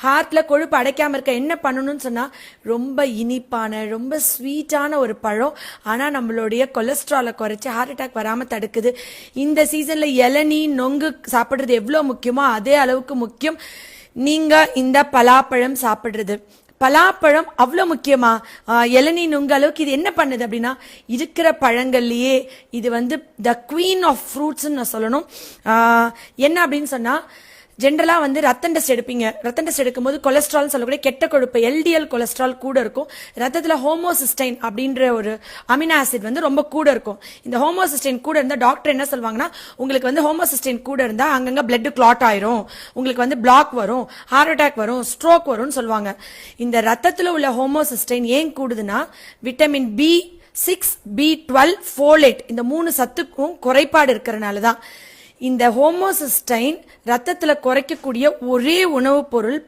ஹார்ட்ல கொழுப்பு அடைக்காம இருக்க என்ன பண்ணணும்னு சொன்னா, ரொம்ப இனிப்பான ரொம்ப ஸ்வீட்டான ஒரு பழம், ஆனா நம்மளுடைய கொலஸ்ட்ராலை குறைச்சி ஹார்ட் அட்டாக் வராம தடுக்குது. இந்த சீசன்ல இளநீ நொங்கு சாப்பிடுறது எவ்வளவு முக்கியமோ அதே அளவுக்கு முக்கியம் நீங்க இந்த பலாப்பழம் சாப்பிடுறது. பலாப்பழம் அவ்வளோ முக்கியமா? இளநீ நுங்க அளவுக்கு இது என்ன பண்ணுது அப்படின்னா, இருக்கிற பழங்கள்லயே இது த குவீன் ஆஃப் ஃப்ரூட்ஸ்ன்னு நான் சொல்லணும். என்ன அப்படின்னு சொன்னா, ஜென்ரலா ரத்தம் டெஸ்ட் எடுப்பீங்க. ரத்தம் டெஸ்ட் எடுக்கும்போது கொலஸ்ட்ரால் சொல்லக்கூடிய கெட்ட கொழுப்பு எல்டிஎல் கொலஸ்ட்ரால் கூட இருக்கும். ரத்தத்துல ஹோமோசிஸ்டைன் அப்படின்ற ஒரு அமினோ ஆசிட் ரொம்ப கூட இருக்கும். இந்த ஹோமோசிஸ்டைன் கூட இருந்தா டாக்டர் என்ன சொல்வாங்கன்னா, உங்களுக்கு ஹோமோசிஸ்டைன் கூட இருந்தா அங்கங்க பிளட் கிளாட் ஆயிரும், உங்களுக்கு பிளாக் வரும், ஹார்ட் அட்டாக் வரும், ஸ்ட்ரோக் வரும்னு சொல்லுவாங்க. இந்த ரத்தத்துல உள்ள ஹோமோசிஸ்டைன் ஏன் கூடுதுன்னா, விட்டமின் B6 B12 ஃபோலேட் இந்த 3 சத்துக்கும் குறைபாடு இருக்கிறனால தான். இந்த ஹோமோசிஸ்டைன் ரத்தத்துல குறைக்கக்கூடிய ஒரே உணவுப் பொருள்